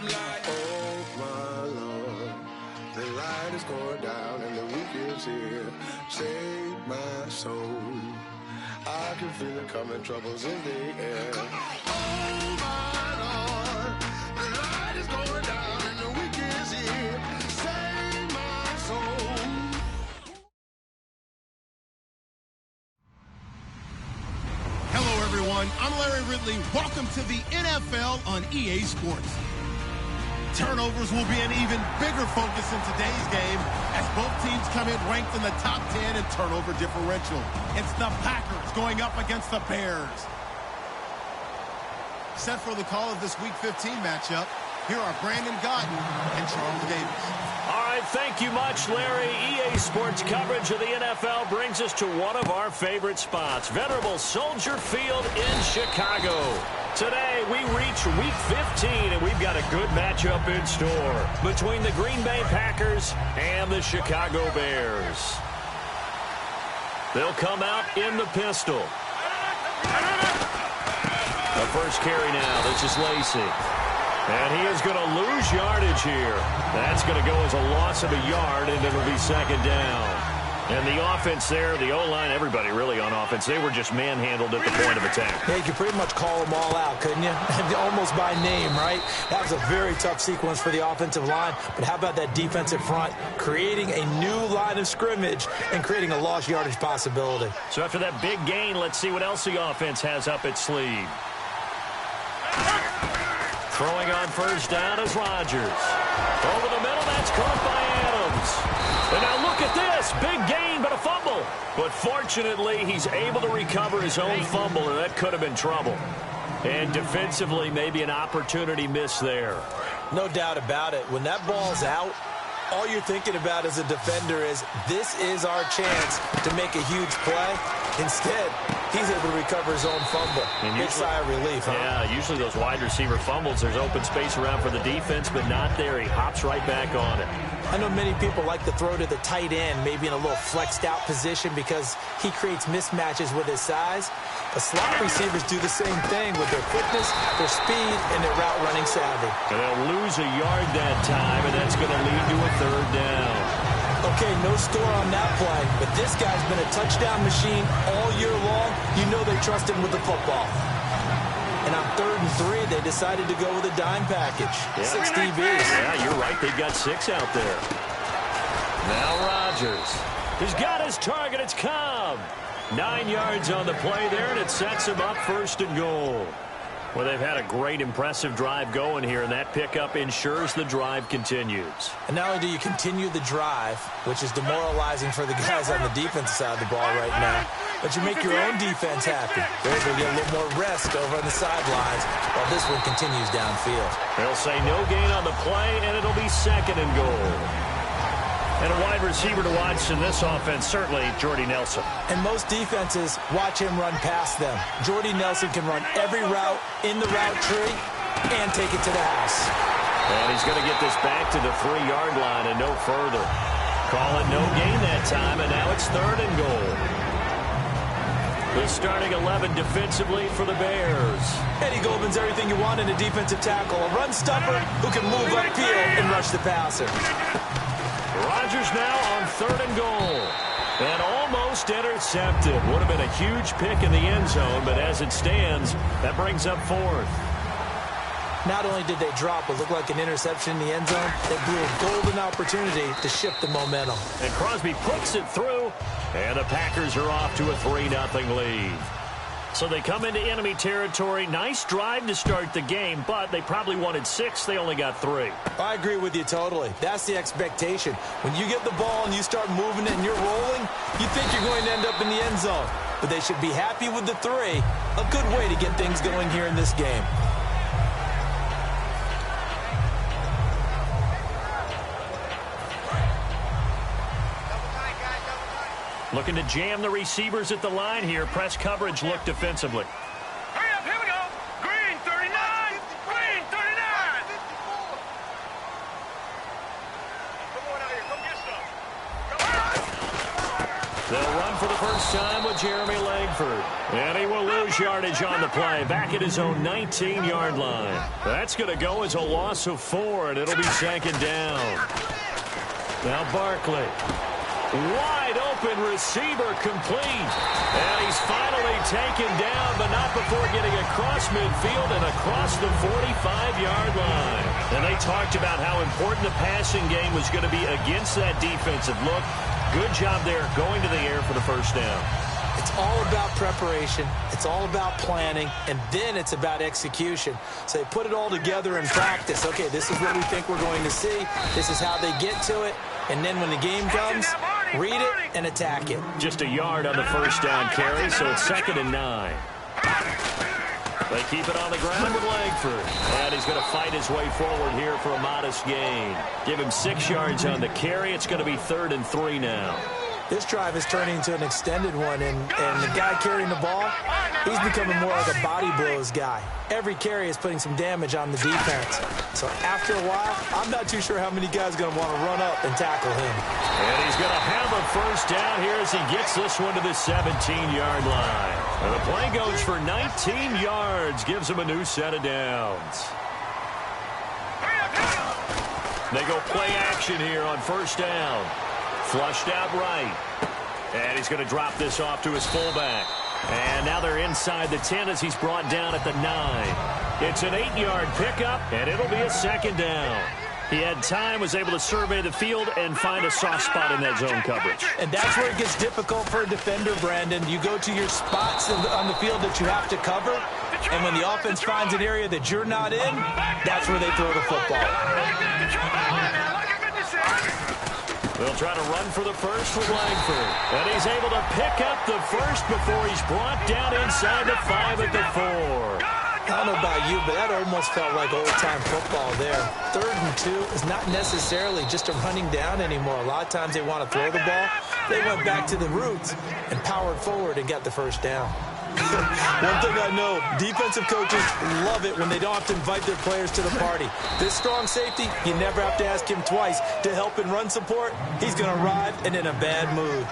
Oh, my Lord, the light is going down and the week is here. Save my soul. I can feel it coming, troubles in the air. Oh, my Lord, the light is going down and the week is here. Save my soul. Hello, everyone. I'm Larry Ridley. Welcome to the NFL on EA Sports. Turnovers will be an even bigger focus in today's game as both teams come in ranked in the top 10 in turnover differential. It's the Packers going up against the Bears. Set for the call of this Week 15 matchup, here are Brandon Gotton and Charles Davis. All right, thank you much, Larry. EA Sports coverage of the NFL brings us to one of our favorite spots, venerable Soldier Field in Chicago. Today, we reach Week 15, and we've got a good matchup in store between the Green Bay Packers and the Chicago Bears. They'll come out in the pistol. The first carry now, this is Lacy. And he is going to lose yardage here. That's going to go as a loss of a yard, and it'll be second down. And the offense there, the O-line, everybody really on offense, they were just manhandled at the point of attack. Yeah, you could pretty much call them all out, couldn't you? Almost by name, right? That was a very tough sequence for the offensive line. But how about that defensive front, creating a new line of scrimmage and creating a lost yardage possibility. So after that big gain, let's see what else the offense has up its sleeve. Throwing on first down is Rodgers. Over the middle, that's caught by Adams. And now look at this. Big gain, but a fumble. But fortunately, he's able to recover his own fumble, and that could have been trouble. And defensively, maybe an opportunity missed there. No doubt about it. When that ball's out, all you're thinking about as a defender is, this is our chance to make a huge play. Instead, he's able to recover his own fumble. Big sigh of relief, huh? Yeah, usually those wide receiver fumbles, there's open space around for the defense, but not there. He hops right back on it. I know many people like to throw to the tight end, maybe in a little flexed out position because he creates mismatches with his size. The slot receivers do the same thing with their quickness, their speed, and their route running savvy. And they'll lose a yard that time, and that's going to lead to a third down. Okay, no score on that play, but this guy's been a touchdown machine all year long. You know they trust him with the football. And on 3rd and 3, they decided to go with a dime package. Yeah. 6 DBs. Yeah, you're right. They've got 6 out there. Now Rodgers. He's got his target. It's Cobb. 9 yards on the play there, and it sets him up 1st and goal. Well, they've had a great, impressive drive going here, and that pickup ensures the drive continues. And not only do you continue the drive, which is demoralizing for the guys on the defensive side of the ball right now, but you make your own defense happy. They're able to get a little more rest over on the sidelines while this one continues downfield. They'll say no gain on the play, and it'll be 2nd and goal. And a wide receiver to watch in this offense, certainly Jordy Nelson. And most defenses watch him run past them. Jordy Nelson can run every route in the route tree and take it to the house. And he's going to get this back to the 3-yard line and no further. Call it no gain that time, and now it's 3rd and goal. The starting 11 defensively for the Bears. Eddie Goldman's everything you want in a defensive tackle. A run stopper who can move upfield and rush the passer. Rodgers now on 3rd and goal. And almost intercepted. Would have been a huge pick in the end zone, but as it stands, that brings up 4th. Not only did they drop what looked like an interception in the end zone, they blew a golden opportunity to shift the momentum. And Crosby puts it through, and the Packers are off to a 3-0 lead. So they come into enemy territory. Nice drive to start the game, but they probably wanted 6. They only got 3. I agree with you totally. That's the expectation. When you get the ball and you start moving it and you're rolling, you think you're going to end up in the end zone. But they should be happy with the 3. A good way to get things going here in this game. Looking to jam the receivers at the line here. Press coverage look defensively. Hurry up, here we go. Green 39. Green 39. Come on out here. Come get some. They'll run for the first time with Jeremy Langford. And he will lose yardage on the play, back at his own 19-yard line. That's going to go as a loss of 4, and it'll be second down. Now Barkley. Wide open receiver complete. And he's finally taken down, but not before getting across midfield and across the 45-yard line. And they talked about how important the passing game was going to be against that defensive look. Good job there going to the air for the first down. It's all about preparation. It's all about planning. And then it's about execution. So they put it all together in practice. Okay, this is what we think we're going to see. This is how they get to it. And then when the game comes, read it and attack it. Just a yard on the first down carry, so it's 2nd and 9. They keep it on the ground with Langford. And he's going to fight his way forward here for a modest gain. Give him 6 yards on the carry. It's going to be 3rd and 3 now. This drive is turning into an extended one, and the guy carrying the ball, he's becoming more like a body blows guy. Every carry is putting some damage on the defense. So after a while, I'm not too sure how many guys are going to want to run up and tackle him. And he's going to have a first down here as he gets this one to the 17-yard line. And the play goes for 19 yards, gives him a new set of downs. They go play action here on first down. Flushed out right. And he's going to drop this off to his fullback. And now they're inside the 10 as he's brought down at the 9. It's an 8-yard pickup, and it'll be a second down. He had time, was able to survey the field and find a soft spot in that zone coverage. And that's where it gets difficult for a defender, Brandon. You go to your spots on the field that you have to cover, and when the offense finds an area that you're not in, that's where they throw the football. They'll try to run for the first with Langford. And he's able to pick up the first before he's brought down inside the 5 at the 4. I don't know about you, but that almost felt like old-time football there. 3rd and 2 is not necessarily just a running down anymore. A lot of times they want to throw the ball. They went back to the roots and powered forward and got the first down. One thing I know, defensive coaches love it when they don't have to invite their players to the party. This strong safety, you never have to ask him twice to help in run support. He's going to ride and in a bad mood.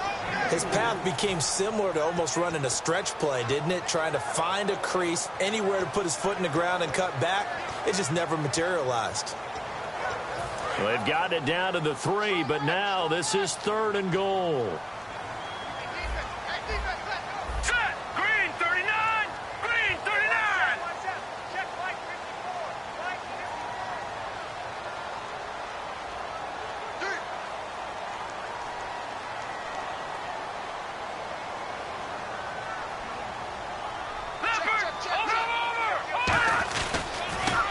His path became similar to almost running a stretch play, didn't it? Trying to find a crease, anywhere to put his foot in the ground and cut back. It just never materialized. Well, they've gotten it down to the 3, but now this is 3rd and goal.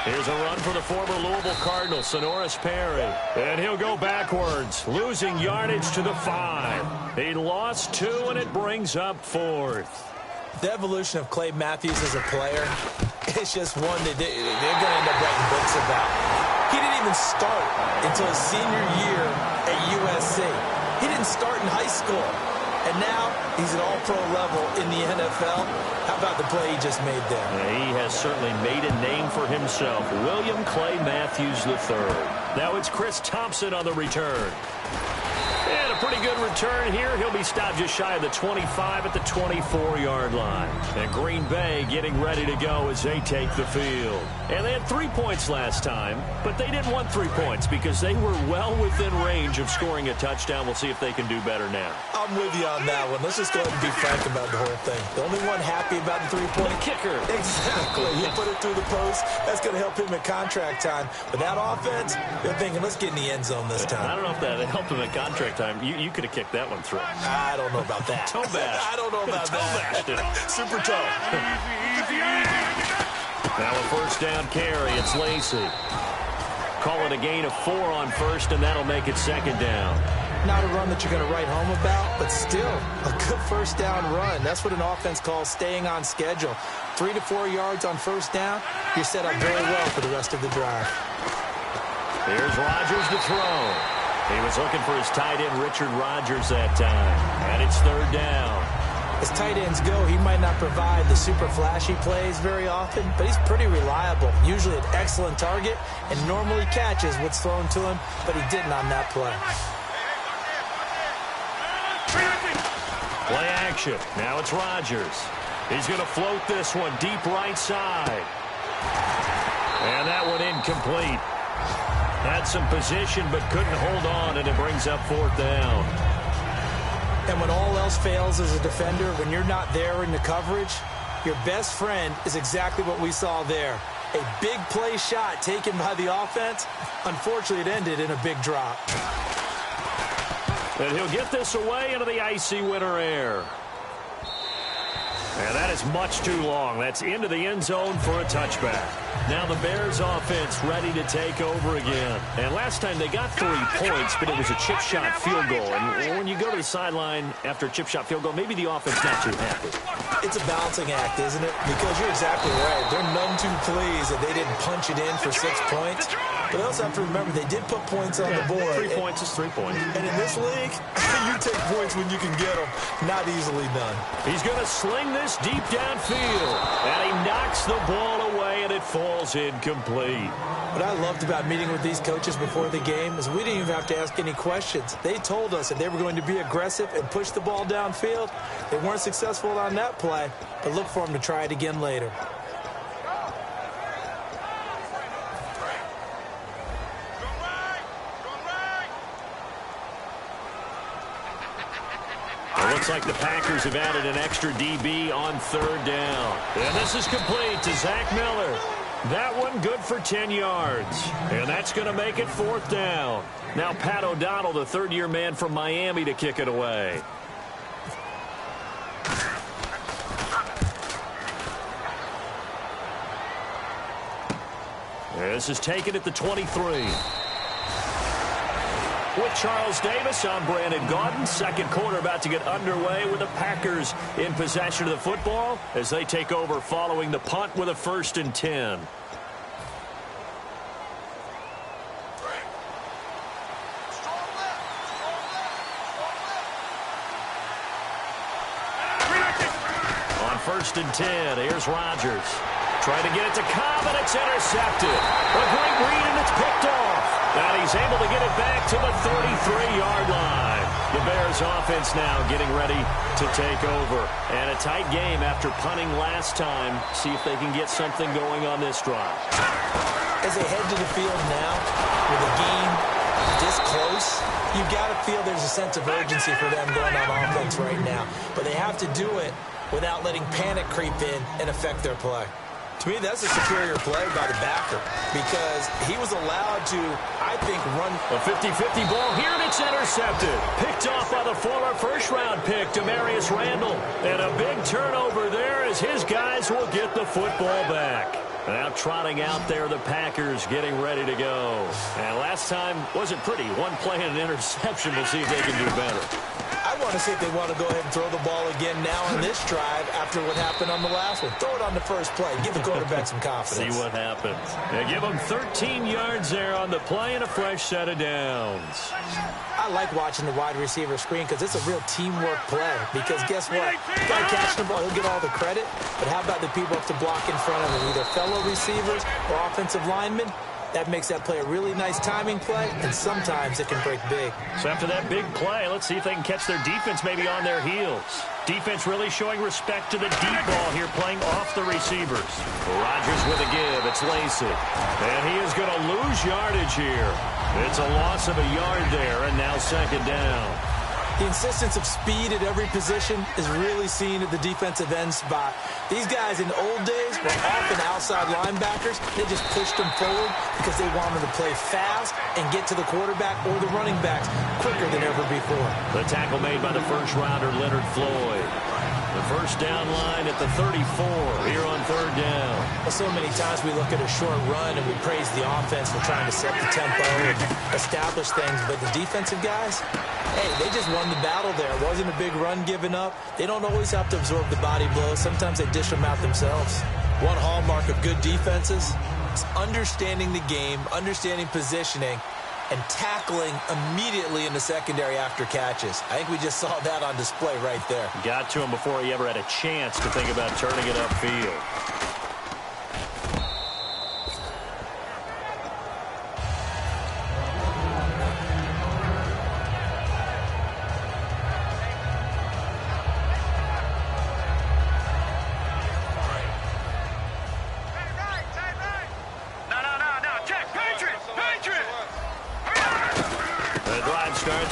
Here's a run for the former Louisville Cardinal, Sonoris Perry. And he'll go backwards, losing yardage to the 5. He lost 2, and it brings up 4th. The evolution of Clay Matthews as a player, it's just one that they're going to end up writing books about. He didn't even start until his senior year at USC. He didn't start in high school. And now he's at all-pro level in the NFL. How about the play he just made there? Yeah, he has certainly made a name for himself. William Clay Matthews III. Now it's Chris Thompson on the return. And a pretty good return here. He'll be stopped just shy of the 25 at the 24-yard line. And Green Bay getting ready to go as they take the field. And they had 3 points last time, but they didn't want 3 points because they were well within range of scoring a touchdown. We'll see if they can do better now. I'm with you on that one. Let's just go ahead and be frank about the whole thing. The only one happy about the 3-point kicker. Exactly. He put it through the post. That's going to help him at contract time. But that offense, they're thinking, let's get in the end zone this time. I don't know if that helped him at contract time. You could have kicked that one through. I don't know about that. Toe bash. I don't know about that. Super toe. Now a first down carry. It's Lacey. Call it a gain of 4 on first, and that'll make it second down. Not a run that you're going to write home about, but still a good first down run. That's what an offense calls staying on schedule. 3 to 4 yards on first down, you're set up very well for the rest of the drive. Here's Rodgers to throw. He was looking for his tight end, Richard Rodgers, that time. And it's third down. As tight ends go, he might not provide the super flashy plays very often, but he's pretty reliable. Usually an excellent target and normally catches what's thrown to him, but he didn't on that play. Play action. Now it's Rodgers. He's going to float this one deep right side. And that one incomplete. Had some position but couldn't hold on, and it brings up 4th down. And when all else fails as a defender, when you're not there in the coverage, your best friend is exactly what we saw there. A big play shot taken by the offense. Unfortunately, it ended in a big drop. And he'll get this away into the icy winter air. And that is much too long. That's into the end zone for a touchback. Now the Bears offense ready to take over again. And last time they got 3 points, but it was a chip shot field goal. And when you go to the sideline after a chip shot field goal, maybe the offense not too happy. It's a balancing act, isn't it? Because you're exactly right. They're none too pleased that they didn't punch it in for 6 points. But they also have to remember they did put points on the board. 3 points is 3 points. And in this league, you take points when you can get them. Not easily done. He's going to sling this deep downfield. And he knocks the ball away, and it falls incomplete. What I loved about meeting with these coaches before the game is we didn't even have to ask any questions. They told us that they were going to be aggressive and push the ball downfield. They weren't successful on that play, but look for them to try it again later. It looks like the Packers have added an extra DB on 3rd down. And this is complete to Zach Miller. That one good for 10 yards. And that's going to make it 4th down. Now Pat O'Donnell, the 3rd-year man from Miami, to kick it away. This is taken at the 23. With Charles Davis, I'm Brandon Gaudin. Second quarter about to get underway with the Packers in possession of the football as they take over following the punt with a 1st and 10. On 1st and 10, here's Rodgers. Trying to get it to Cobb, and it's intercepted. A great read, and it's picked off. And he's able to get it back to the 33-yard line. The Bears offense now getting ready to take over. And a tight game after punting last time. See if they can get something going on this drive. As they head to the field now, with the game this close, you've got to feel there's a sense of urgency for them going on offense right now. But they have to do it without letting panic creep in and affect their play. To me, that's a superior play by the backer because he was allowed to, I think, run. A 50-50 ball here, and it's intercepted. Picked off by the former first-round pick, Demarius Randall. And a big turnover there as his guys will get the football back. Now trotting out there, the Packers getting ready to go. And last time wasn't pretty. One play and an interception. We'll see if they can do better. I want to see if they want to go ahead and throw the ball again now on this drive after what happened on the last one. Throw it on the first play. Give the quarterback some confidence. See what happens. They give them 13 yards there on the play and a fresh set of downs. I like watching the wide receiver screen because it's a real teamwork play. Because guess what? The guy catching the ball, he'll get all the credit. But how about the people up to block in front of him, either fellow receivers or offensive linemen? That makes that play a really nice timing play, and sometimes it can break big. So after that big play, let's see if they can catch their defense maybe on their heels. Defense really showing respect to the deep ball here, playing off the receivers. Rodgers with a give. It's Lacey. And he is going to lose yardage here. It's a loss of a yard there, and now 2nd down. The insistence of speed at every position is really seen at the defensive end spot. These guys in the old days were often outside linebackers. They just pushed them forward because they wanted to play fast and get to the quarterback or the running backs quicker than ever before. The tackle made by the first-rounder, Leonard Floyd. The first down line at the 34 here on 3rd down. Well, so many times we look at a short run and we praise the offense for trying to set the tempo and establish things, but the defensive guys, hey, they just won the battle there. It wasn't a big run given up. They don't always have to absorb the body blows. Sometimes they dish them out themselves. One hallmark of good defenses is understanding the game, understanding positioning, and tackling immediately in the secondary after catches. I think we just saw that on display right there. Got to him before he ever had a chance to think about turning it upfield.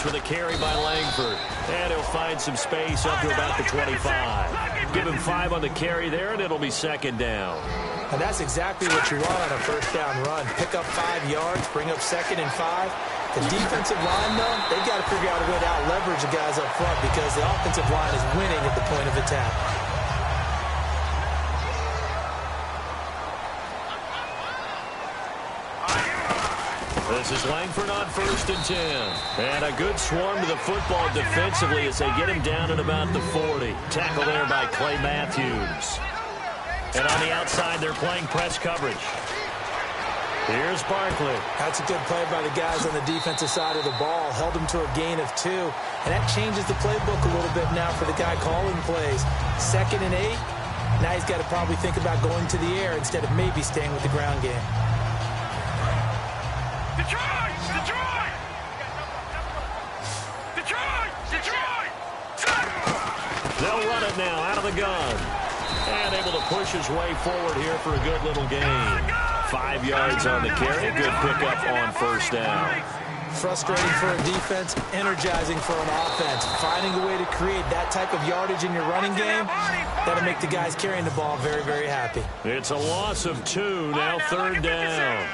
Starts with a carry by Langford. And he'll find some space up to about the 25. Give him 5 on the carry there, and it'll be second down. And that's exactly what you want on a first down run. Pick up 5 yards, bring up second and 5. The defensive line, though, they've got to figure out a way to out-leverage the guys up front because the offensive line is winning at the point of attack. This is Langford on 1st and 10. And a good swarm to the football defensively as they get him down at about the 40. Tackle there by Clay Matthews. And on the outside, they're playing press coverage. Here's Barkley. That's a good play by the guys on the defensive side of the ball. Held him to a gain of 2. And that changes the playbook a little bit now for the guy calling plays. 2nd and 8. Now he's got to probably think about going to the air instead of maybe staying with the ground game. Detroit! Detroit! Detroit! Detroit! They'll run it now out of the gun. And able to push his way forward here for a good little gain. 5 yards on the carry. Good pickup on 1st down. Frustrating for a defense, energizing for an offense. Finding a way to create that type of yardage in your running game, that'll make the guys carrying the ball very, very happy. It's a loss of 2, now 3rd down.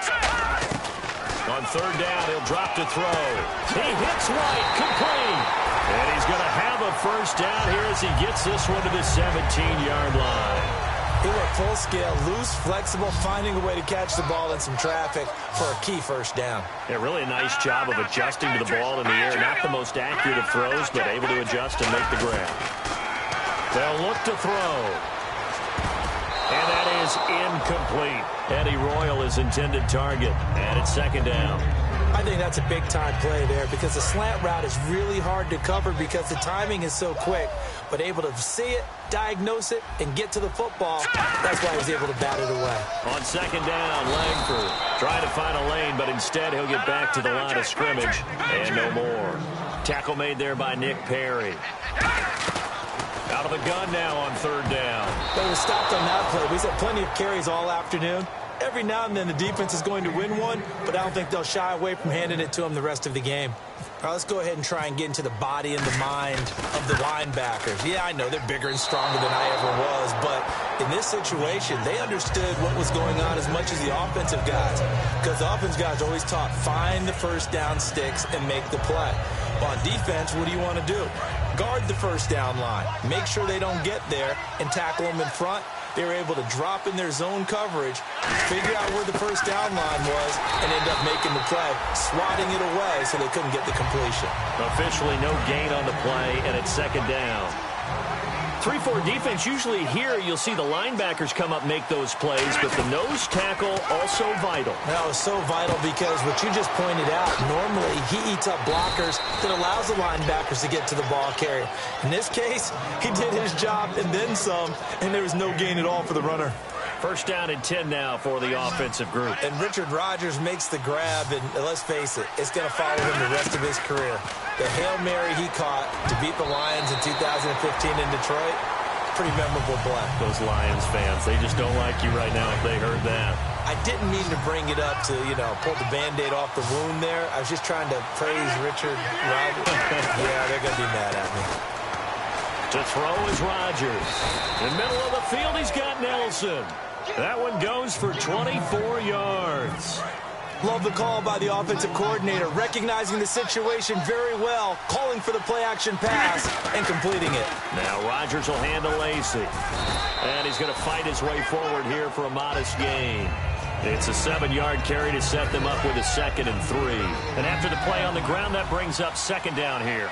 On 3rd down, he'll drop to throw. He hits right, complete. And he's going to have a 1st down here as he gets this one to the 17-yard line. He went full scale, loose, flexible, finding a way to catch the ball in some traffic for a key 1st down. Yeah, really a nice job of adjusting to the ball in the air. Not the most accurate of throws, but able to adjust and make the grab. They'll look to throw. And that is incomplete. Eddie Royal is intended target. And it's 2nd down. I think that's a big-time play there because the slant route is really hard to cover because the timing is so quick. But able to see it, diagnose it, and get to the football, that's why he's able to bat it away. On 2nd down, Langford trying to find a lane, but instead he'll get back to the line of scrimmage and no more. Tackle made there by Nick Perry. Out of the gun now on 3rd down. They were stopped on that play. We've had plenty of carries all afternoon. Every now and then the defense is going to win one, but I don't think they'll shy away from handing it to them the rest of the game. All right, let's go ahead and try and get into the body and the mind of the linebackers. Yeah, I know they're bigger and stronger than I ever was, but in this situation, they understood what was going on as much as the offensive guys, because the offensive guys always taught, find the 1st down sticks and make the play. On defense, what do you want to do? Guard the 1st down line. Make sure they don't get there and tackle them in front. They were able to drop in their zone coverage, figure out where the 1st down line was, and end up making the play, swatting it away so they couldn't get the completion. Officially no gain on the play, and it's 2nd down. 3-4 defense, usually here you'll see the linebackers come up make those plays, but the nose tackle also vital. No, it's so vital because what you just pointed out, normally he eats up blockers that allows the linebackers to get to the ball carrier. In this case, he did his job and then some, and there was no gain at all for the runner. 1st down and 10 now for the offensive group. And Richard Rodgers makes the grab, and let's face it, it's going to follow him the rest of his career. The Hail Mary he caught to beat the Lions in 2015 in Detroit, pretty memorable play. Those Lions fans, they just don't like you right now if they heard that. I didn't mean to bring it up to, pull the Band-Aid off the wound there. I was just trying to praise Richard Rodgers. Yeah, they're going to be mad at me. To throw is Rodgers. In the middle of the field, he's got Nelson. That one goes for 24 yards. Love the call by the offensive coordinator, recognizing the situation very well, calling for the play-action pass, and completing it. Now Rodgers will handle Lacey. And he's going to fight his way forward here for a modest gain. It's a 7-yard carry to set them up with a 2nd and 3. And after the play on the ground, that brings up 2nd down here.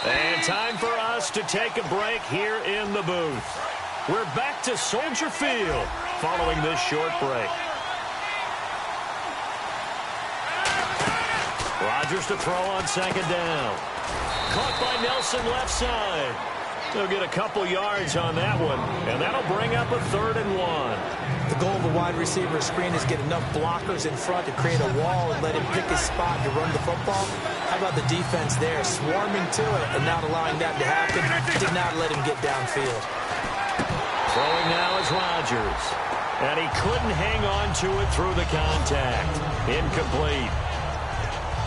And time for us to take a break here in the booth. We're back to Soldier Field following this short break. Rodgers to throw on 2nd down. Caught by Nelson left side. He'll get a couple yards on that one, and that'll bring up a 3rd and 1. The goal of a wide receiver screen is get enough blockers in front to create a wall and let him pick his spot to run the football. How about the defense there, swarming to it and not allowing that to happen? Did not let him get downfield. Throwing now is Rodgers. And he couldn't hang on to it through the contact. Incomplete.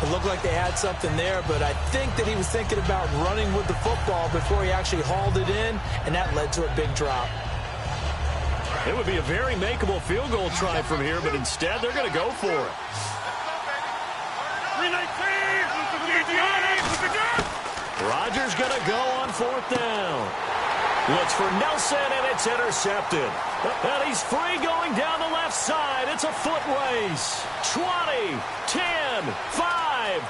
It looked like they had something there, but I think that he was thinking about running with the football before he actually hauled it in, and that led to a big drop. It would be a very makeable field goal try from here, but instead they're going to go for it. Rodgers going to go on 4th down. Looks for Nelson, and it's intercepted. And he's free going down the left side. It's a foot race. 20, 10, 5.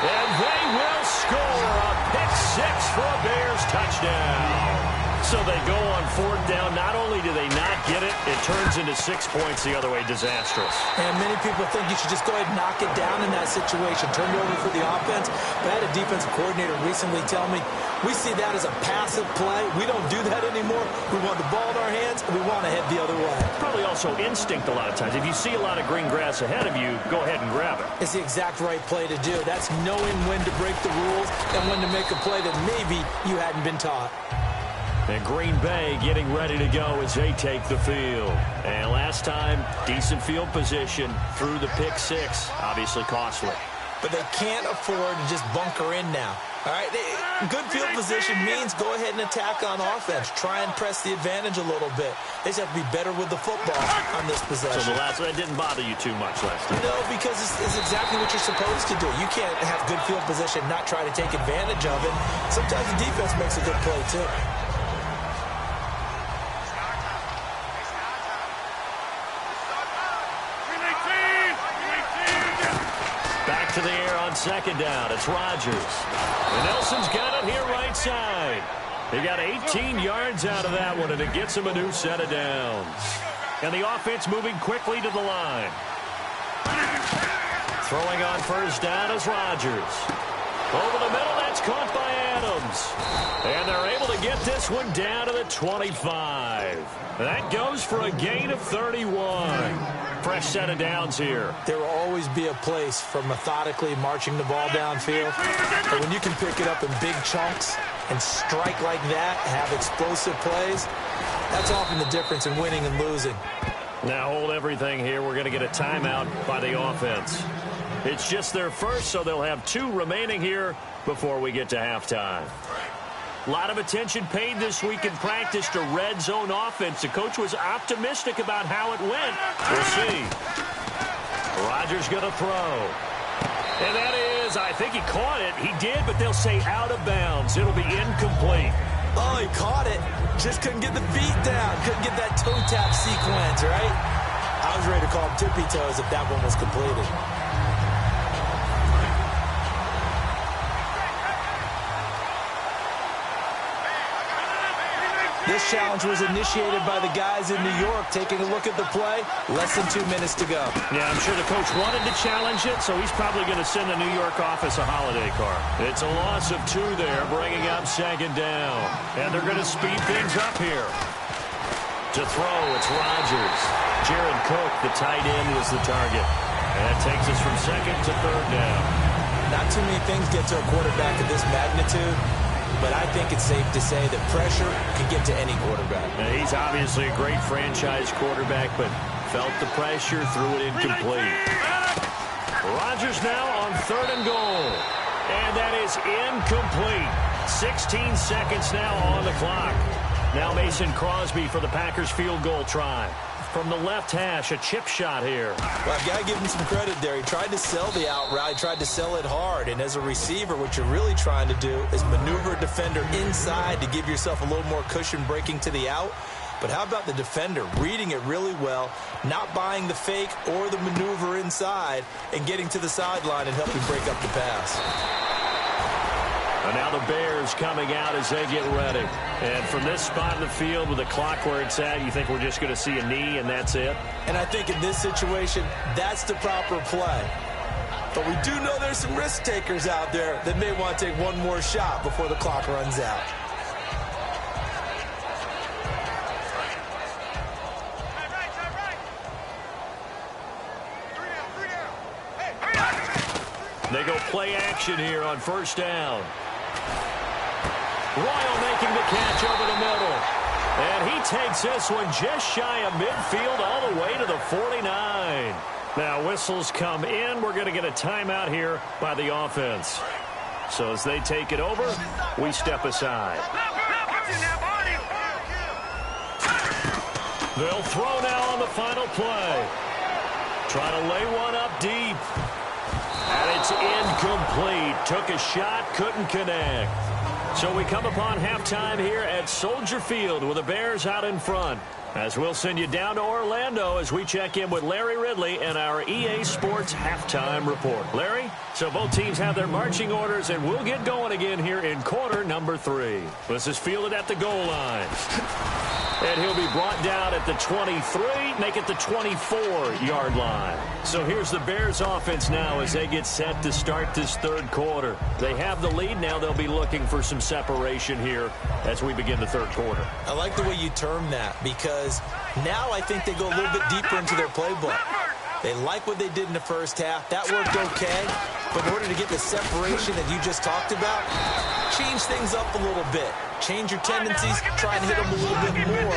And they will score a pick-6 for a Bears touchdown. So they go on 4th down. Not only do they not get it, it turns into 6 points the other way. Disastrous. And many people think you should just go ahead and knock it down in that situation. Turn it over for the offense. But I had a defensive coordinator recently tell me, we see that as a passive play. We don't do that anymore. We want the ball in our hands, and we want to head the other way. Probably also instinct a lot of times. If you see a lot of green grass ahead of you, go ahead and grab it. It's the exact right play to do. That's knowing when to break the rules and when to make a play that maybe you hadn't been taught. And Green Bay getting ready to go as they take the field. And last time, decent field position through the pick-6. Obviously costly. But they can't afford to just bunker in now. All right, good field position means go ahead and attack on offense. Try and press the advantage a little bit. They just have to be better with the football on this possession. So the last one didn't bother you too much last time? No, because it's exactly what you're supposed to do. You can't have good field position, not try to take advantage of it. Sometimes the defense makes a good play, too. Back to the air on 2nd down. It's Rodgers. And Nelson's got it here right side. He got 18 yards out of that one, and it gets him a new set of downs. And the offense moving quickly to the line. Throwing on 1st down is Rodgers. Over the middle, that's caught by Adams. And they're able to get this one down to the 25. That goes for a gain of 31. Fresh set of downs here. There will always be a place for methodically marching the ball downfield. But when you can pick it up in big chunks and strike like that, have explosive plays, that's often the difference in winning and losing. Now hold everything here. We're going to get a timeout by the offense. It's just their first, so they'll have 2 remaining here before we get to halftime. A lot of attention paid this week in practice to red zone offense. The coach was optimistic about how it went. We'll see. Rodgers going to throw. And that is, I think he caught it. He did, but they'll say out of bounds. It'll be incomplete. Oh, he caught it. Just couldn't get the feet down. Couldn't get that toe tap sequence, right? I was ready to call him tippy toes if that one was completed. This challenge was initiated by the guys in New York. Taking a look at the play, less than 2 minutes to go. Yeah, I'm sure the coach wanted to challenge it, so he's probably going to send the New York office a holiday card. It's a loss of 2 there, bringing up 2nd down. And they're going to speed things up here. To throw, it's Rodgers. Jared Cook, the tight end, was the target. And that takes us from 2nd to 3rd down. Not too many things get to a quarterback of this magnitude. But I think it's safe to say that pressure can get to any quarterback. Now, he's obviously a great franchise quarterback, but felt the pressure, threw it incomplete. Rodgers now on 3rd and goal. And that is incomplete. 16 seconds now on the clock. Now Mason Crosby for the Packers field goal try. From the left hash, a chip shot here. Well, I've got to give him some credit there. He tried to sell the out route. He tried to sell it hard. And as a receiver, what you're really trying to do is maneuver a defender inside to give yourself a little more cushion breaking to the out. But how about the defender reading it really well, not buying the fake or the maneuver inside, and getting to the sideline and helping break up the pass. And now the Bears coming out as they get ready. And from this spot in the field with the clock where it's at, you think we're just going to see a knee and that's it? And I think in this situation, that's the proper play. But we do know there's some risk takers out there that may want to take one more shot before the clock runs out. They go play action here on 1st down. Royal making the catch over the middle. And he takes this one just shy of midfield all the way to the 49. Now whistles come in. We're going to get a timeout here by the offense. So as they take it over, we step aside. They'll throw now on the final play. Trying to lay one up deep. And it's incomplete. Took a shot, couldn't connect. So we come upon halftime here at Soldier Field with the Bears out in front. As we'll send you down to Orlando as we check in with Larry Ridley and our EA Sports Halftime Report. Larry, so both teams have their marching orders, and we'll get going again here in quarter number 3. This is fielded at the goal line. And he'll be brought down at the 23, make it the 24-yard line. So here's the Bears offense now as they get set to start this third quarter. They have the lead. Now they'll be looking for some separation here as we begin the third quarter. I like the way you term that because now I think they go a little bit deeper into their playbook. They like what they did in the first half. That worked okay. But in order to get the separation that you just talked about, change things up a little bit. Change your tendencies, try and hit them a little bit more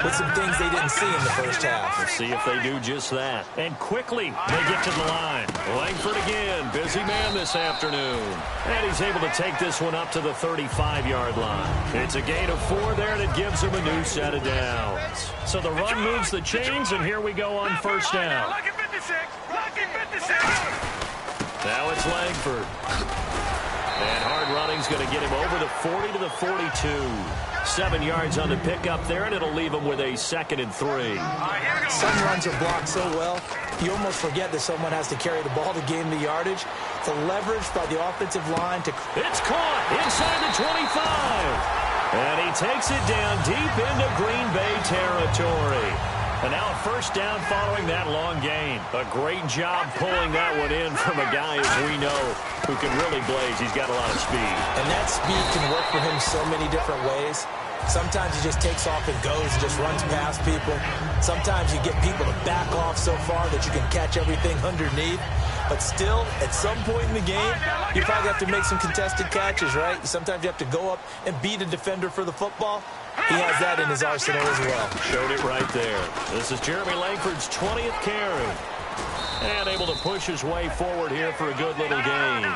with some things they didn't see in the first half. Let's see if they do just that. And quickly, they get to the line. Langford again, busy man this afternoon. And he's able to take this one up to the 35-yard line. It's a gain of 4 there, and it gives him a new set of downs. So the run moves the chains, and here we go on first down. Now it's Langford. And hard running's going to get him over the 40 to the 42. 7 yards on the pickup there, and it'll leave him with a 2nd and 3. Some runs are blocked so well, you almost forget that someone has to carry the ball to gain the yardage. The leverage by the offensive line to... It's caught inside the 25. And he takes it down deep into Green Bay territory. And now a first down following that long gain. A great job pulling that one in from a guy, as we know, who can really blaze. He's got a lot of speed. And that speed can work for him so many different ways. Sometimes he just takes off and goes and just runs past people. Sometimes you get people to back off so far that you can catch everything underneath. But still, at some point in the game, you probably have to make some contested catches, right? Sometimes you have to go up and beat a defender for the football. He has that in his arsenal as well. Showed it right there. This is Jeremy Langford's 20th carry. And able to push his way forward here for a good little gain.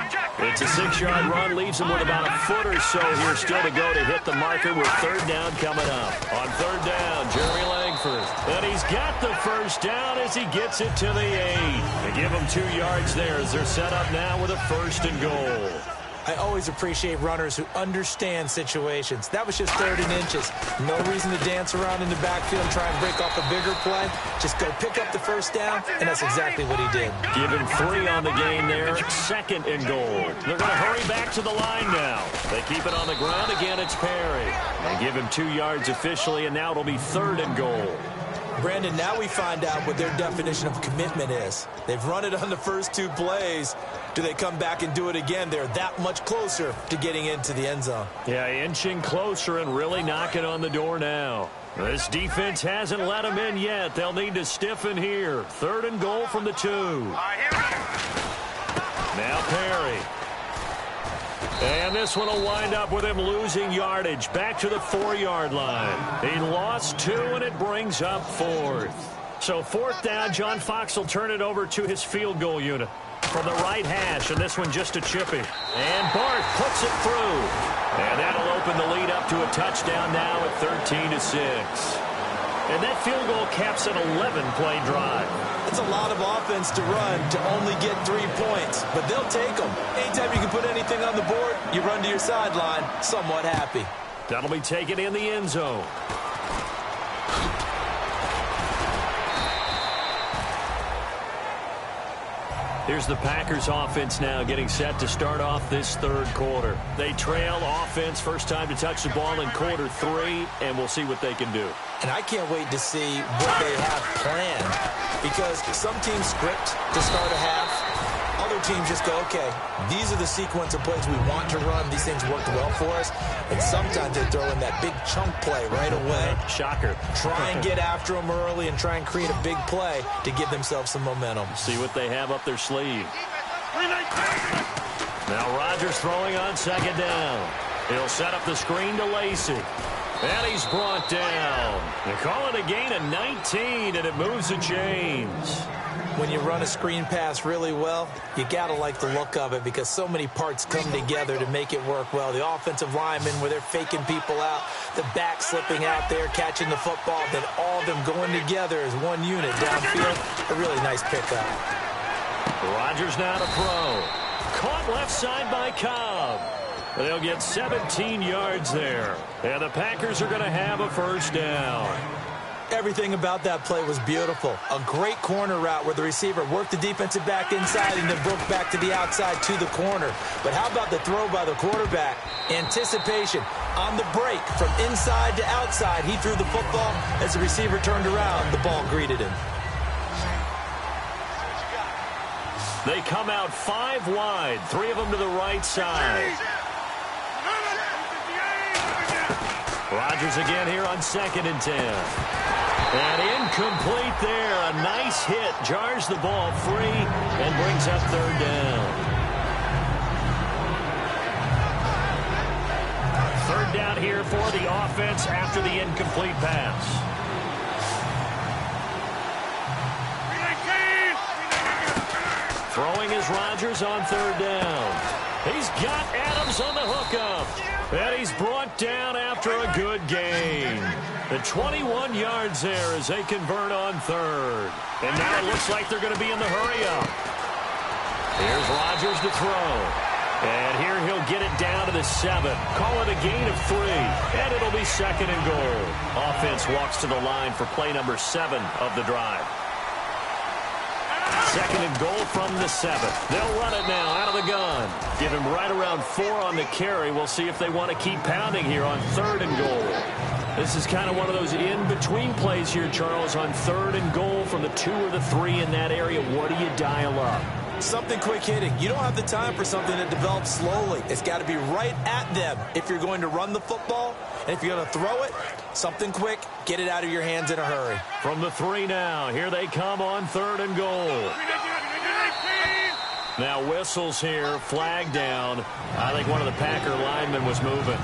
It's a 6-yard run, leaves him with about a foot or so here still to go to hit the marker with third down coming up. On third down, Jeremy Langford. And he's got the first down as he gets it to the 8. They give him 2 yards there as they're set up now with a 1st and goal. I always appreciate runners who understand situations. That was just 3rd and inches. No reason to dance around in the backfield and try and break off a bigger play. Just go pick up the first down, and that's exactly what he did. Give him 3 on the game there. 2nd and goal. They're going to hurry back to the line now. They keep it on the ground. Again, it's Perry. They give him 2 yards officially, and now it'll be 3rd and goal. Brandon, now we find out what their definition of commitment is. They've run it on the first 2 plays. Do they come back and do it again? They're that much closer to getting into the end zone. Yeah, inching closer and really knocking on the door now. This defense hasn't let them in yet. They'll need to stiffen here. 3rd and goal from the 2. Now Perry. And this one will wind up with him losing yardage back to the 4-yard line. He lost 2, and it brings up 4th. So 4th down, John Fox will turn it over to his field goal unit from the right hash, and this one just a chippy. And Bart puts it through. And that'll open the lead up to a touchdown now at 13-6. And that field goal caps an 11-play drive. It's a lot of offense to run to only get 3 points, but they'll take them. Anytime you can put anything on the board, you run to your sideline somewhat happy. That'll be taken in the end zone. Here's the Packers offense now getting set to start off this third quarter. They trail offense, first time to touch the ball in quarter 3, and we'll see what they can do. And I can't wait to see what they have planned, because some teams script to start a half. Other teams just go, okay, these are the sequence of plays we want to run. These things worked well for us. And sometimes they throw in that big chunk play right away. Shocker. Try and get after them early and try and create a big play to give themselves some momentum. See what they have up their sleeve. Now Rodgers throwing on 2nd down. He'll set up the screen to Lacey. And he's brought down. They call it a gain of 19, and it moves the chains. When you run a screen pass really well, you got to like the look of it because so many parts come together to make it work well. The offensive linemen, where they're faking people out, the back slipping out there, catching the football, then all of them going together as one unit downfield. A really nice pickup. Rodgers now to throw. Caught left side by Cobb. They'll get 17 yards there. And the Packers are going to have a first down. Everything about that play was beautiful. A great corner route where the receiver worked the defensive back inside and then broke back to the outside to the corner. But how about the throw by the quarterback? Anticipation on the break from inside to outside. He threw the football. As the receiver turned around, the ball greeted him. They come out 5 wide, 3 of them to the right side. Rodgers again here on 2nd and 10. And incomplete there. A nice hit. Jars the ball free and brings up 3rd down. 3rd down here for the offense after the incomplete pass. Throwing is Rodgers on 3rd down. He's got Adams on the hookup. And he's brought down after a good gain. The 21 yards there as they convert on 3rd. And now it looks like they're going to be in the hurry-up. Here's Rodgers to throw. And here he'll get it down to the 7. Call it a gain of 3. And it'll be 2nd and goal. Offense walks to the line for play number 7 of the drive. 2nd and goal from the 7. They'll run it now out of the gun. Give him right around 4 on the carry. We'll see if they want to keep pounding here on 3rd and goal. This is kind of one of those in-between plays here, Charles, on 3rd and goal from the 2 or the 3 in that area. What do you dial up? Something quick hitting. You don't have the time for something that develops slowly. It's got to be right at them if you're going to run the football. And if you're going to throw it, something quick, get it out of your hands in a hurry. From the 3 now, here they come on 3rd and goal. Now whistles here, flag down. I think one of the Packer linemen was moving.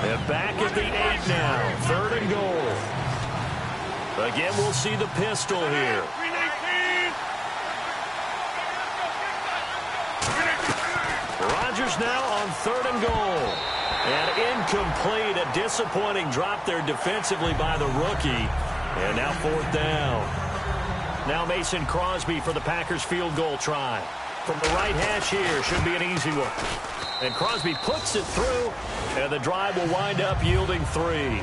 And back at the 8 now, 3rd and goal. Again, we'll see the pistol here. Rodgers now on 3rd and goal. And incomplete, a disappointing drop there defensively by the rookie. And now 4th down. Now Mason Crosby for the Packers field goal try. From the right hash here, should be an easy one. And Crosby puts it through, and the drive will wind up yielding 3.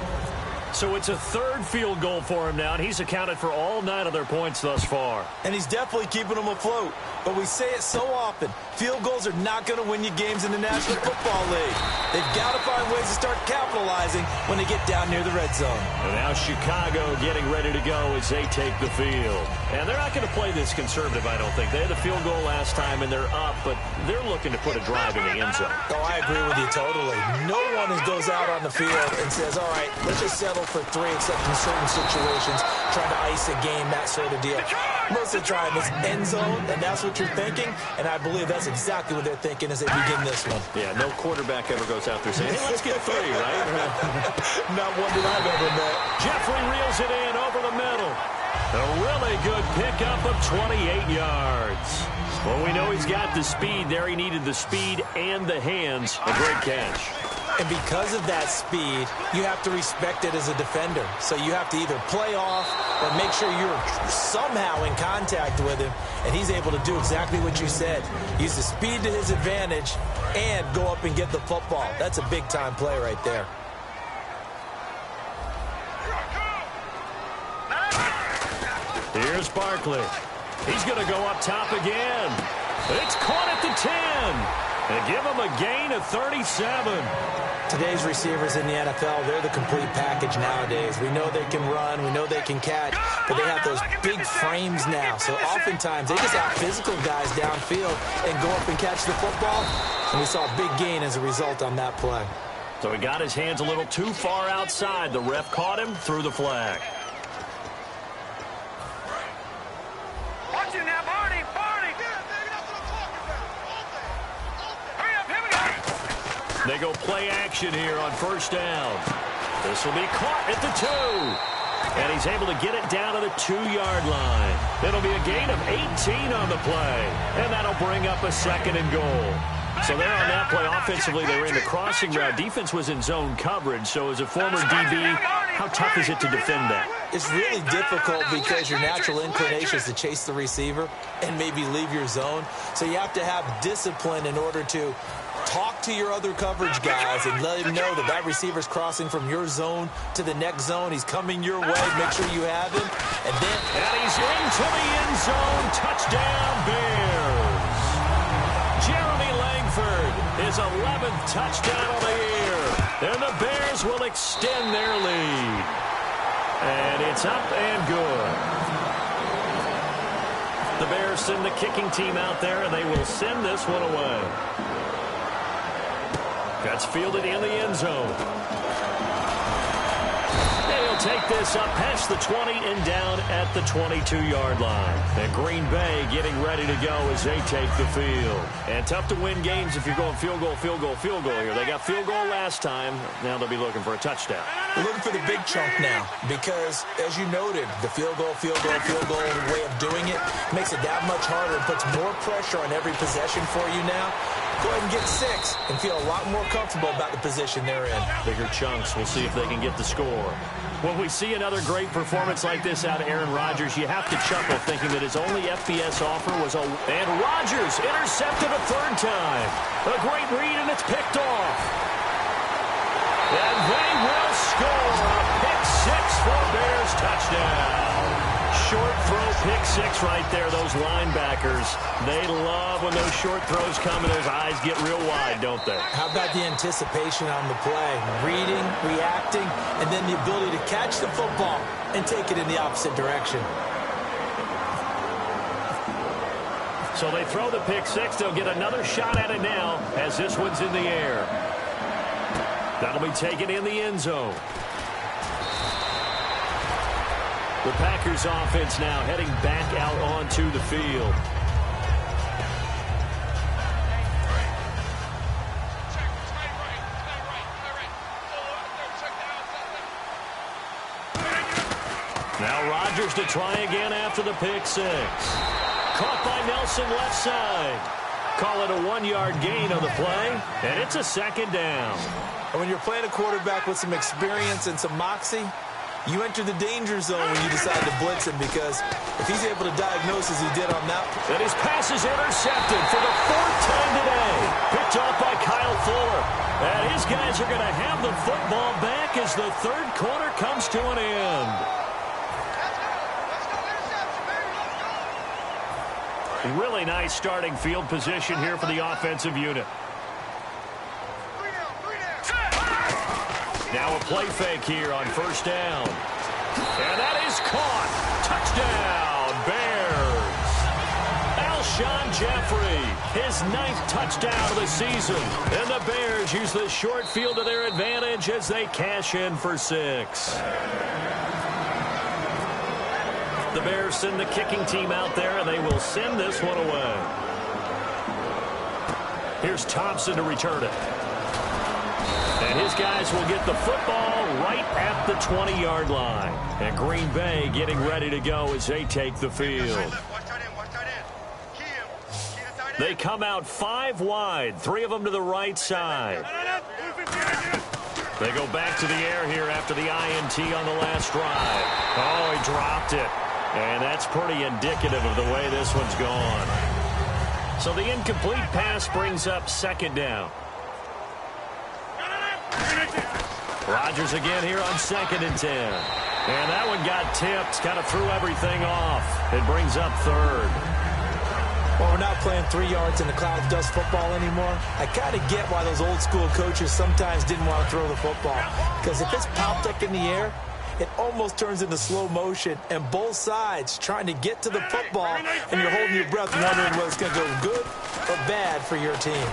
So it's a 3rd field goal for him now, and he's accounted for all 9 of their points thus far. And he's definitely keeping them afloat. But we say it so often, field goals are not going to win you games in the National Football League. They've got to find ways to start capitalizing when they get down near the red zone. And now Chicago getting ready to go as they take the field. And they're not going to play this conservative, I don't think. They had the field goal last time, and they're up, but they're looking to put a drive in the end zone. Oh, I agree with you totally. No one goes out on the field and says, all right, let's just settle for 3, except in certain situations, trying to ice a game, that sort of deal. Most of the time, it's end zone, and that's what you're thinking, and I believe that's exactly what they're thinking as they begin this one. Yeah, no quarterback ever goes out there saying, hey, let's get 3, right? Not one that I've ever met. Jeffrey reels it in over the middle. A really good pickup of 28 yards. Well, we know he's got the speed there. He needed the speed and the hands. A great catch. And because of that speed, you have to respect it as a defender. So you have to either play off or make sure you're somehow in contact with him. And he's able to do exactly what you said. Use the speed to his advantage and go up and get the football. That's a big-time play right there. Here's Barkley. He's going to go up top again. It's caught at the 10. And give him a gain of 37. Today's receivers in the NFL, they're the complete package nowadays. We know they can run, we know they can catch, but they have those big frames now. So oftentimes they just out-physical guys downfield and go up and catch the football. And we saw a big gain as a result on that play. So he got his hands a little too far outside. The ref caught him, threw the flag. Watch it now, Barney! Hurry up, here we go! They go play action here on 1st down. This will be caught at the 2. And he's able to get it down to the 2-yard line. It'll be a gain of 18 on the play. And that'll bring up a 2nd and goal. So there on that play, offensively, they ran the crossing route. Defense was in zone coverage. So as a former DB, how tough is it to defend that? It's really difficult because your natural inclination is to chase the receiver and maybe leave your zone. So you have to have discipline in order to talk to your other coverage guys and let him know that that receiver's crossing from your zone to the next zone. He's coming your way. Make sure you have him. And he's into the end zone. Touchdown, Bears. Jeremy Langford, his 11th touchdown of the year. And the Bears will extend their lead. And it's up and good. The Bears send the kicking team out there, and they will send this one away. That's fielded in the end zone. He'll take this up past the 20 and down at the 22-yard line. And Green Bay getting ready to go as they take the field. And tough to win games if you're going field goal, field goal, field goal here. They got field goal last time. Now they'll be looking for a touchdown. They're looking for the big chunk now because, as you noted, the field goal way of doing it makes it that much harder and puts more pressure on every possession for you now. Go ahead and get 6 and feel a lot more comfortable about the position they're in. Bigger chunks. We'll see if they can get the score. When we see another great performance like this out of Aaron Rodgers, you have to chuckle thinking that his only FBS offer was a... And Rodgers intercepted a 3rd time. A great read, and it's picked off. And they will score a pick 6 for Bears touchdown. Short throw pick 6 right there. Those linebackers, they love when those short throws come and those eyes get real wide, don't they? How about the anticipation on the play? Reading, reacting, and then the ability to catch the football and take it in the opposite direction. So they throw the pick 6. They'll get another shot at it now as this one's in the air. That'll be taken in the end zone. The Packers offense now heading back out onto the field. Now Rodgers to try again after the pick 6. Caught by Nelson left side. Call it a 1-yard gain on the play, and it's a 2nd down. And when you're playing a quarterback with some experience and some moxie, you enter the danger zone when you decide to blitz him because if he's able to diagnose as he did on that. And his pass is intercepted for the 4th time today. Picked off by Kyle Fuller. And his guys are going to have the football back as the 3rd quarter comes to an end. Really nice starting field position here for the offensive unit. Now a play fake here on 1st down. And that is caught. Touchdown, Bears. Alshon Jeffrey, his 9th touchdown of the season. And the Bears use the short field to their advantage as they cash in for 6. The Bears send the kicking team out there, and they will send this one away. Here's Thompson to return it. And his guys will get the football right at the 20-yard line. And Green Bay getting ready to go as they take the field. They come out 5 wide, 3 of them to the right side. They go back to the air here after the INT on the last drive. Oh, he dropped it. And that's pretty indicative of the way this one's gone. So the incomplete pass brings up 2nd down. Rodgers again here on 2nd and 10. And that one got tipped, kind of threw everything off. It brings up 3rd. Well, we're not playing 3 yards in the cloud of dust football anymore. I kind of get why those old school coaches sometimes didn't want to throw the football. Because if it's popped up in the air, it almost turns into slow motion, and both sides trying to get to the football, and you're holding your breath wondering whether it's going to go good or bad for your team.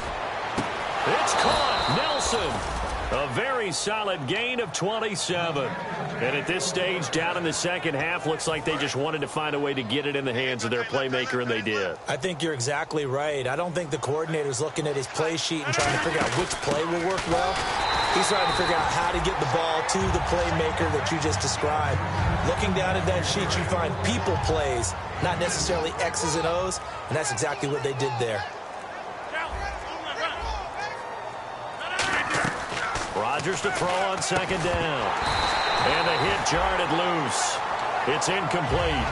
It's caught. Nelson. A very solid gain of 27. And at this stage, down in the second half, looks like they just wanted to find a way to get it in the hands of their playmaker, and they did. I think you're exactly right. I don't think the coordinator's looking at his play sheet and trying to figure out which play will work well. He's trying to figure out how to get the ball to the playmaker that you just described. Looking down at that sheet, you find people plays, not necessarily X's and O's, and that's exactly what they did there. Rodgers to throw on second down. And the hit jarred it loose. It's incomplete.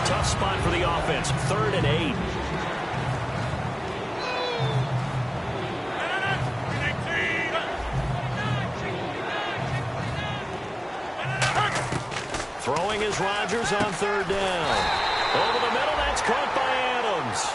Tough spot for the offense. 3rd and 8. Throwing is Rodgers on 3rd down. Over the middle, that's caught by Adams.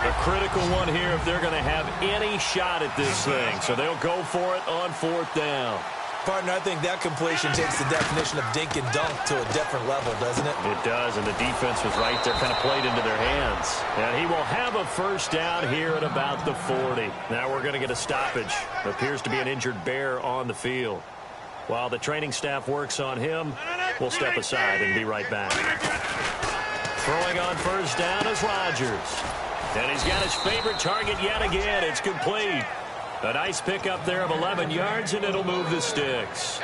A critical one here if they're going to have any shot at this thing. So they'll go for it on 4th down. Partner, I think that completion takes the definition of dink and dunk to a different level, doesn't it? It does, and the defense was right there, kind of played into their hands. And he will have a 1st down here at about the 40. Now we're going to get a stoppage. Appears to be an injured Bear on the field. While the training staff works on him, we'll step aside and be right back. Throwing on 1st down is Rodgers. And he's got his favorite target yet again. It's complete. A nice pickup there of 11 yards, and it'll move the sticks.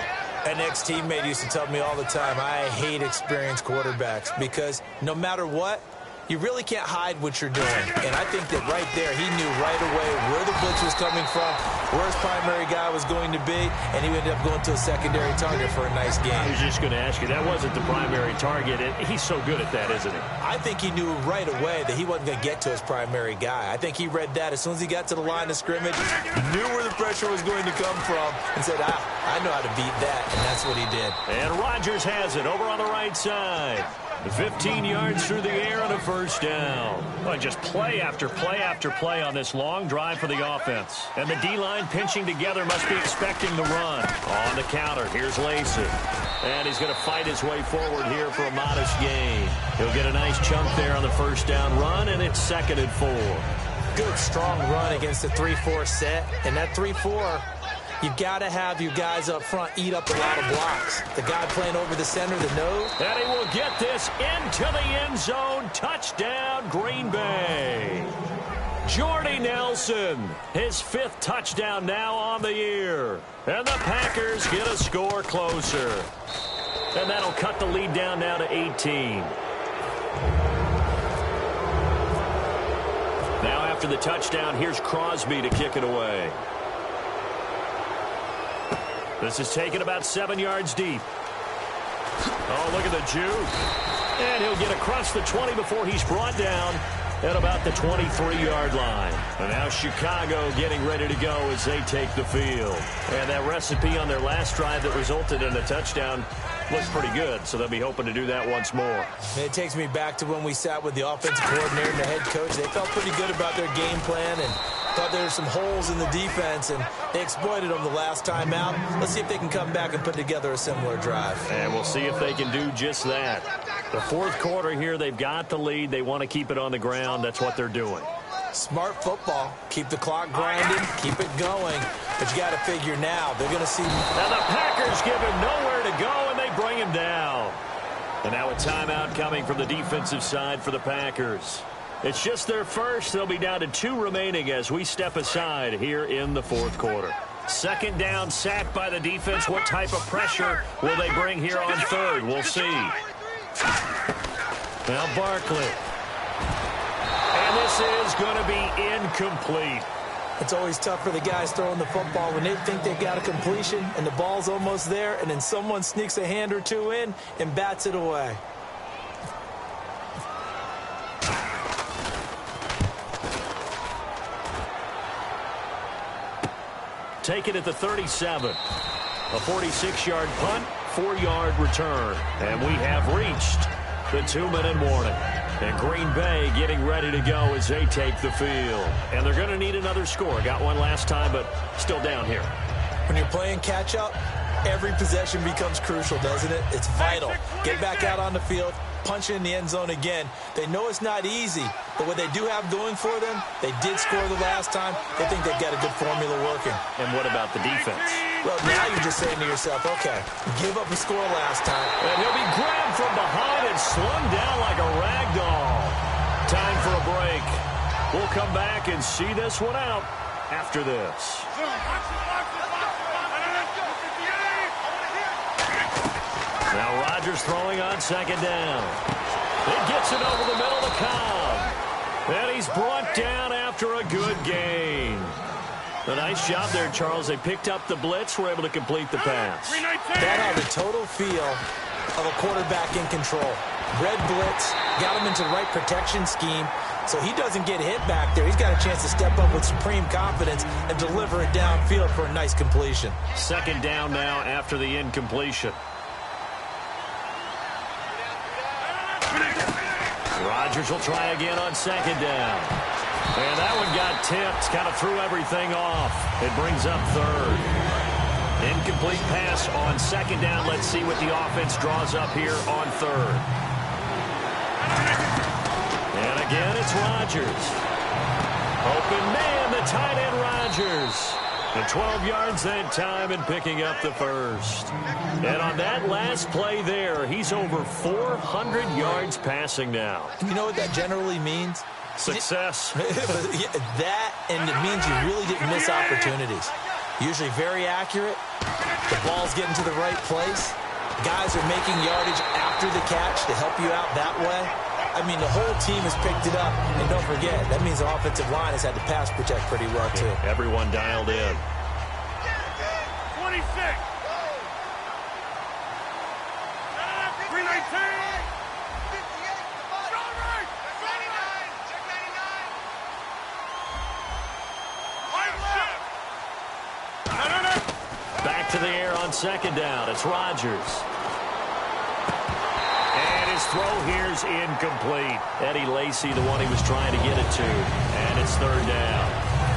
An ex-teammate used to tell me all the time, I hate experienced quarterbacks because no matter what, you really can't hide what you're doing. And I think that right there, he knew right away where the blitz was coming from, where his primary guy was going to be, and he ended up going to a secondary target for a nice game. I was just going to ask you, that wasn't the primary target. He's so good at that, isn't he? I think he knew right away that he wasn't going to get to his primary guy. I think he read that as soon as he got to the line of scrimmage, he knew where the pressure was going to come from, and said, I know how to beat that, and that's what he did. And Rodgers has it over on the right side. 15 yards through the air on a 1st down. Well, just play after play after play on this long drive for the offense. And the D-line pinching together must be expecting the run. On the counter, here's Lacey. And he's going to fight his way forward here for a modest gain. He'll get a nice chunk there on the 1st down run, and it's 2nd and 4. Good, strong run against the 3-4 set. And that 3-4... you've got to have your guys up front eat up a lot of blocks. The guy playing over the center, the nose. And he will get this into the end zone. Touchdown, Green Bay. Jordy Nelson, his 5th touchdown now on the year. And the Packers get a score closer. And that'll cut the lead down now to 18. Now after the touchdown, here's Crosby to kick it away. This is taken about 7 yards deep. Oh, look at the juke. And he'll get across the 20 before he's brought down at about the 23-yard line. And now Chicago getting ready to go as they take the field. And that recipe on their last drive that resulted in a touchdown looks pretty good, so they'll be hoping to do that once more. And it takes me back to when we sat with the offensive coordinator and the head coach. They felt pretty good about their game plan and thought there were some holes in the defense, and they exploited them the last time out. Let's see if they can come back and put together a similar drive. And we'll see if they can do just that. The 4th quarter here, they've got the lead. They want to keep it on the ground. That's what they're doing. Smart football. Keep the clock grinding, keep it going. But you got to figure now, they're going to see. Now the Packers give him nowhere to go, and they bring him down. And now a timeout coming from the defensive side for the Packers. It's just their first. They'll be down to 2 remaining as we step aside here in the 4th quarter. 2nd down, sacked by the defense. What type of pressure will they bring here on 3rd? We'll see. Now Barkley. And this is going to be incomplete. It's always tough for the guys throwing the football when they think they've got a completion and the ball's almost there, and then someone sneaks a hand or two in and bats it away. Take it at the 37. A 46-yard punt, 4-yard return. And we have reached the 2-minute warning. And Green Bay getting ready to go as they take the field. And they're going to need another score. Got one last time, but still down here. When you're playing catch-up, every possession becomes crucial, doesn't it? It's vital. Get back out on the field, punch in the end zone again. They know it's not easy, but what they do have going for them, they did score the last time. They think they've got a good formula working. And what about the defense? Well, now you're just saying to yourself, okay, give up a score last time. And he'll be grabbed from behind and slung down like a rag doll. Time for a break. We'll come back and see this one out after this. Now Rodgers throwing on second down. It gets it over the middle to Cobb. And he's brought down after a good gain. A nice job there, Charles. They picked up the blitz, were able to complete the pass. That had the total feel of a quarterback in control. Red blitz, got him into the right protection scheme, so he doesn't get hit back there. He's got a chance to step up with supreme confidence and deliver it downfield for a nice completion. Second down now after the incompletion. Rodgers will try again on second down. And that one got tipped, kind of threw everything off. It brings up third. Incomplete pass on second down. Let's see what the offense draws up here on third. And again, it's Rodgers. Open man, the tight end Rodgers. And 12 yards that time and picking up the first. And on that last play there, he's over 400 yards passing now. You know what that generally means? Success. That, and it means you really didn't miss opportunities. Usually very accurate. The ball's getting to the right place. Guys are making yardage after the catch to help you out that way. I mean, the whole team has picked it up. And don't forget, that means the offensive line has had to pass protect pretty well, too. Everyone dialed in. 26. 319. Back to the air on second down. It's Rodgers. And his throw here's incomplete. Eddie Lacy, the one he was trying to get it to. And it's third down.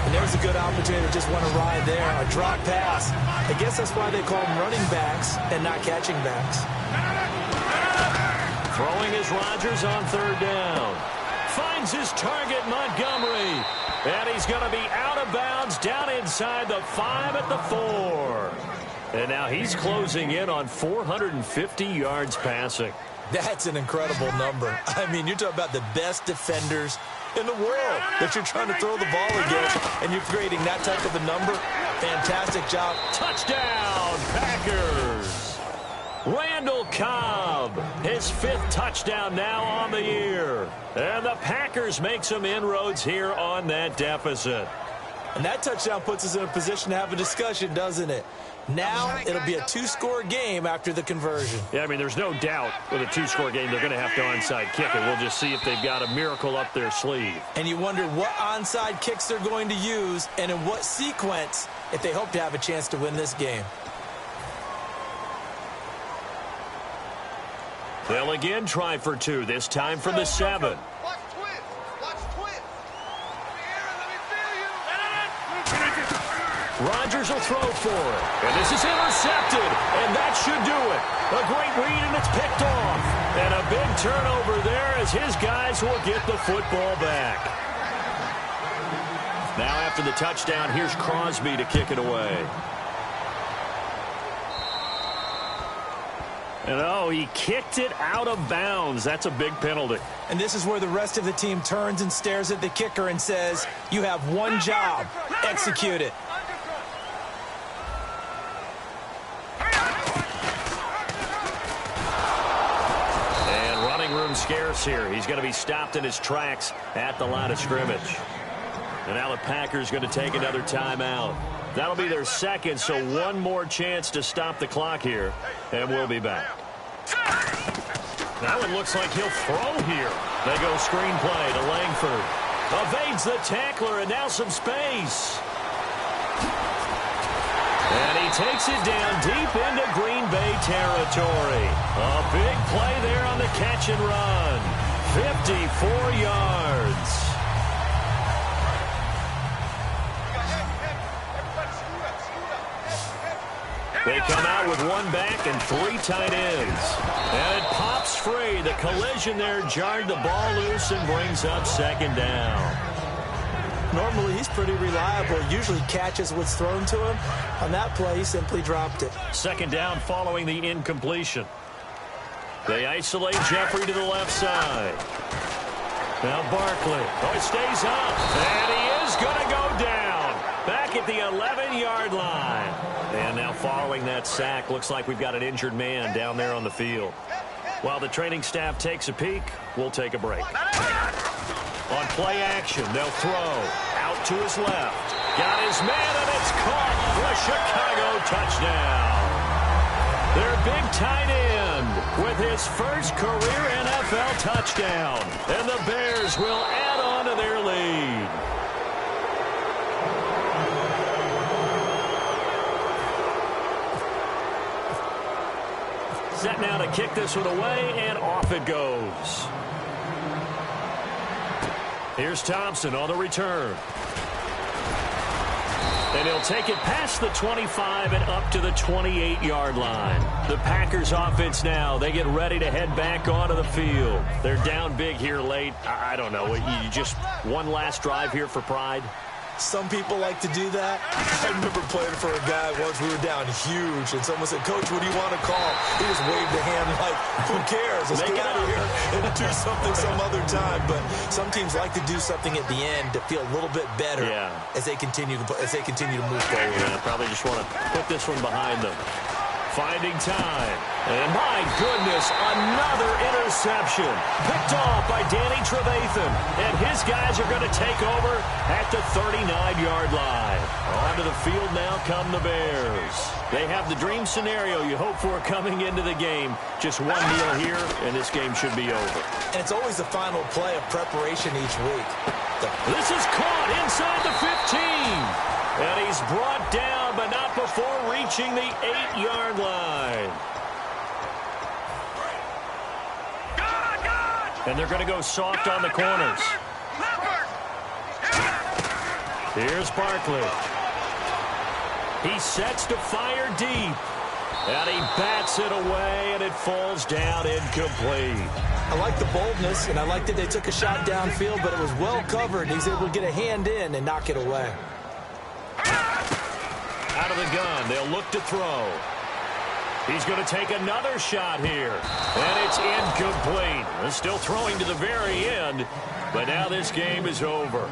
And there's a good opportunity to just want to ride there. A drop pass. I guess that's why they call them running backs and not catching backs. Throwing is Rodgers on third down. Finds his target, Montgomery. And he's going to be out of bounds down inside the 5 at the 4. And now he's closing in on 450 yards passing. That's an incredible number. I mean, you're talking about the best defenders in the world that you're trying to throw the ball against, and you're creating that type of a number. Fantastic job. Touchdown, Packers. Randall Cobb, his 5th touchdown now on the year. And the Packers make some inroads here on that deficit. And that touchdown puts us in a position to have a discussion, doesn't it? Now it'll be a 2-score game after the conversion. Yeah, I mean, there's no doubt with a 2-score game they're going to have to onside kick it. We'll just see if they've got a miracle up their sleeve. And you wonder what onside kicks they're going to use and in what sequence if they hope to have a chance to win this game. They'll again try for 2, this time from the 7. Rodgers will throw for it. And this is intercepted. And that should do it. A great read, and it's picked off. And a big turnover there as his guys will get the football back. Now after the touchdown, here's Crosby to kick it away. And oh, he kicked it out of bounds. That's a big penalty. And this is where the rest of the team turns and stares at the kicker and says, you have one job. Execute it. And running room scarce here. He's going to be stopped in his tracks at the line of scrimmage. And now the Packers going to take another timeout. That'll be their second, so one more chance to stop the clock here, and we'll be back. That one looks like he'll throw here. They go screenplay to Langford. Evades the tackler, and now some space. And he takes it down deep into Green Bay territory. A big play there on the catch and run. 54 yards. They come out with one back and 3 tight ends. And it pops free. The collision there jarred the ball loose and brings up second down. Normally, he's pretty reliable. Usually catches what's thrown to him. On that play, he simply dropped it. Second down following the incompletion. They isolate Jeffrey to the left side. Now Barkley. Oh, he stays up. And he is going to go down. back at the 11-yard line. And now following that sack, looks like we've got an injured man down there on the field. While the training staff takes a peek, we'll take a break. On play action, they'll throw. Out to his left. Got his man, and it's caught for a Chicago touchdown. Their big tight end with his first career NFL touchdown. And the Bears will add on to their lead. Set now to kick this one away, and off it goes. Here's Thompson on the return. And he'll take it past the 25 and up to the 28-yard line. The Packers offense now, they get ready to head back onto the field. They're down big here late. I don't know. You just one last drive here for pride? Some people like to do that. I remember playing for a guy once. We were down huge, and someone said, "Coach, what do you want to call?" He just waved a hand like, who cares? Let's get out of here and do something some other time. But some teams like to do something at the end to feel a little bit better as they continue to move forward. Yeah, probably just want to put this one behind them. Finding time. And my goodness, another interception. Picked off by Danny Trevathan. And his guys are going to take over at the 39-yard line. Onto the field now come the Bears. They have the dream scenario you hope for coming into the game. Just one kneel here, and this game should be over. And it's always the final play of preparation each week. This is caught inside the 15. And he's brought down, but not before reaching the 8-yard line. And they're going to go soft on the corners. Here's Barkley. He sets to fire deep. And he bats it away, and it falls down incomplete. I like the boldness, and I like that they took a shot downfield, but it was well covered. He's able to get a hand in and knock it away. Out of the gun, they'll look to throw. He's going to take another shot here. And it's incomplete. They're still throwing to the very end, but now this game is over.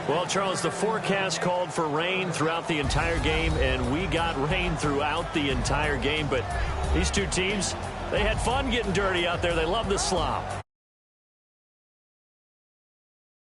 Well, Charles, the forecast called for rain throughout the entire game, and we got rain throughout the entire game. But these two teams, they had fun getting dirty out there. They love the slop.